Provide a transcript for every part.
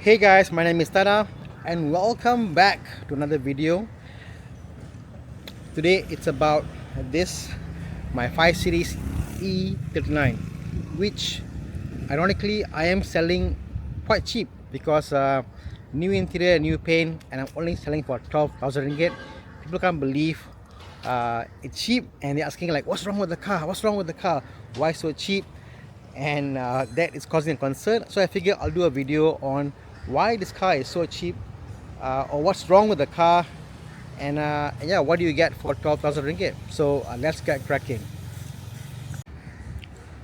Hey guys, my name is Tana and welcome back to another video. Today it's about this, my 5 Series E39, which ironically I am selling quite cheap because new interior, new paint, and I'm only selling for 12,000 ringgit. People can't believe it's cheap, and they're asking like, what's wrong with the car? What's wrong with the car? Why so cheap? And that is causing a concern. So I figure I'll do a video on why this car is so cheap, or what's wrong with the car, and yeah, what do you get for 12,000 ringgit? So let's get cracking.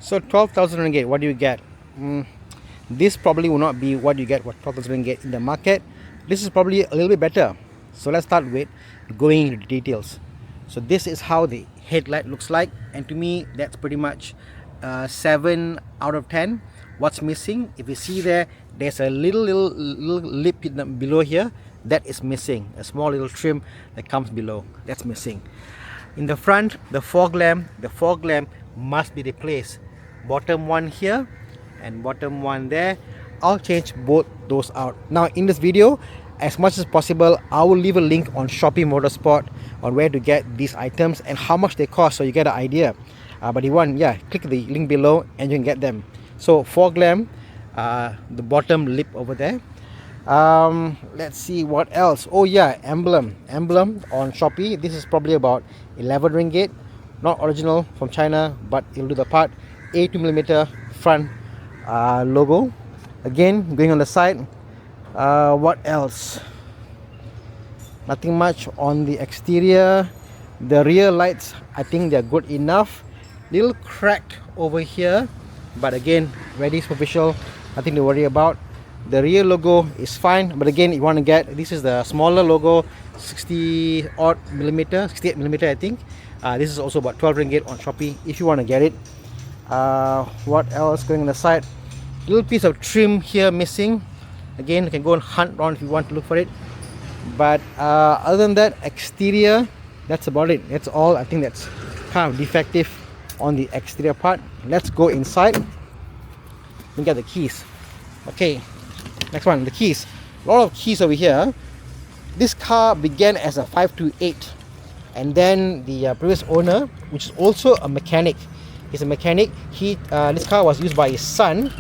So 12,000 ringgit, what do you get? This probably will not be what you get for 12,000 ringgit in the market. This is probably a little bit better. So let's start with going into the details. So this is how the headlight looks like, and to me that's pretty much 7 out of 10. What's missing? If you see there's a little lip below here that is missing. A small little trim that comes below, that's missing. In the front, the fog lamp must be replaced. Bottom one here and bottom one there. I'll change both those out. Now in this video, as much as possible, I will leave a link on Shoppee Motorsport on where to get these items and how much they cost, so you get an idea. But if you want, yeah, click the link below and you can get them. So fog lamp, the bottom lip over there. Let's see what else. Oh yeah, emblem on Shoppee. This is probably about 11 ringgit. Not original from China, but it'll do the part. 82mm front logo. Again, going on the side. What else? Nothing much on the exterior. The rear lights, I think they're good enough. Little cracked over here, but again, very superficial, nothing to worry about. The rear logo is fine, but again, you want to get, this is the smaller logo, 68 millimeter I think. This is also about 12 ringgit on Shopee if you want to get it. What else going on the side? Little piece of trim here missing. Again, you can go and hunt around if you want to look for it. But other than that, exterior, that's about it. That's all. I think that's kind of defective on the exterior part. Let's go inside. Look at the keys. Okay, next one, the keys. A lot of keys over here. This car began as a 528, and then the previous owner, which is also a mechanic, he's a mechanic. This car was used by his son,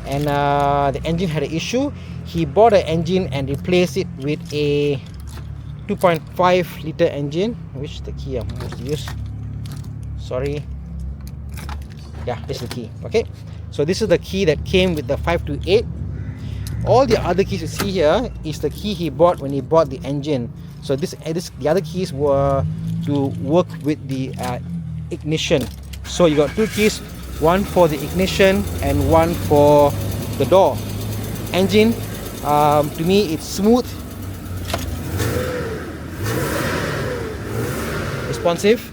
and the engine had an issue. He bought an engine and replaced it with a 2.5 liter engine. Which is the key I'm supposed to use? Sorry. Yeah, this is the key. Okay, so this is the key that came with the 528. All the other keys you see here is the key he bought when he bought the engine. So the other keys were to work with the ignition. So you got two keys, one for the ignition and one for the door. Engine, to me it's smooth, responsive.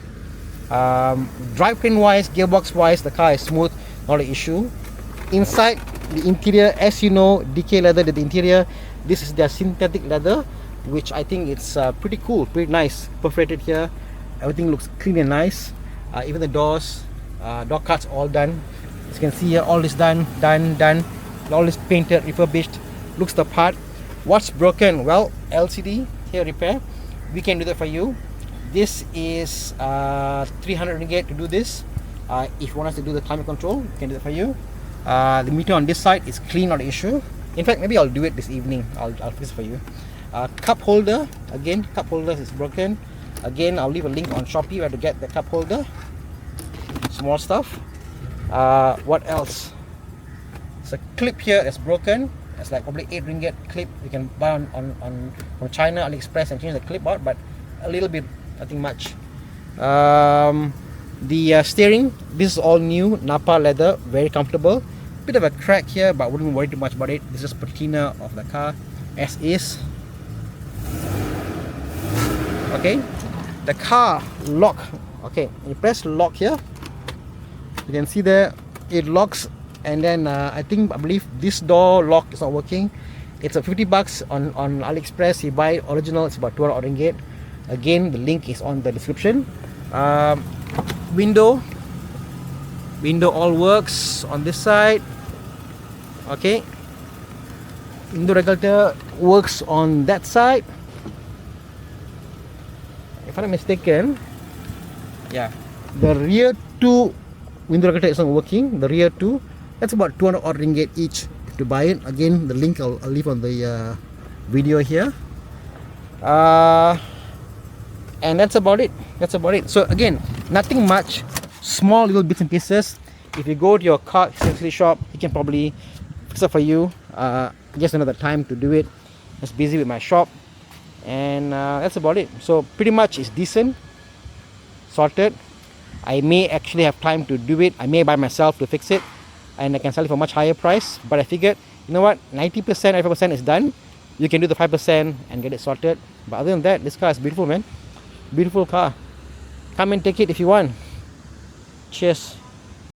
Drivetrain wise, gearbox wise, the car is smooth, not an issue. Inside the interior, as you know, DK leather did the interior. This is their synthetic leather, which I think it's pretty cool, pretty nice. Perforated here, everything looks clean and nice. Even the doors, door cuts all done. As you can see here, all this done. All this painted, refurbished, looks the part. What's broken? Well, LCD here repair. We can do that for you. This is 300 ringgit to do this. If you want us to do the climate control, we can do that for you. The meter on this side is clean, not an issue. In fact, maybe I'll do it this evening. I'll fix it for you. Cup holder, again, cup holder is broken. Again, I'll leave a link on Shopee where to get the cup holder. Small stuff. What else? It's a clip here that's broken. It's like probably 8 ringgit clip. You can buy on from China, AliExpress, and change the clip out, but a little bit, nothing much. The steering, this is all new, Napa leather, very comfortable. Bit of a crack here, but wouldn't worry too much about it. This is patina of the car as is. Okay, the car lock. Okay, you press lock here, you can see there it locks, and then I believe this door lock is not working. It's a 50 bucks on AliExpress. You buy original, it's about 200 ringgit. Again, the link is on the description. Window all works on this side. Okay, window regulator works on that side. If I'm not mistaken, yeah, the rear two window regulator is not working. The rear two, that's about 200 odd ringgit each to buy it. Again, the link I'll leave on the video here. And that's about it. So again, nothing much, small little bits and pieces. If you go to your car accessory shop, he can probably fix it for you. Just another time to do it. I was busy with my shop, and that's about it. So pretty much it's decent, sorted. I may actually have time to do it. I may buy myself to fix it, and I can sell it for a much higher price. But I figured, you know what, 90%, 95% is done. You can do the 5% and get it sorted. But other than that, this car is beautiful, man. Beautiful car. Come and take it if you want. Cheers.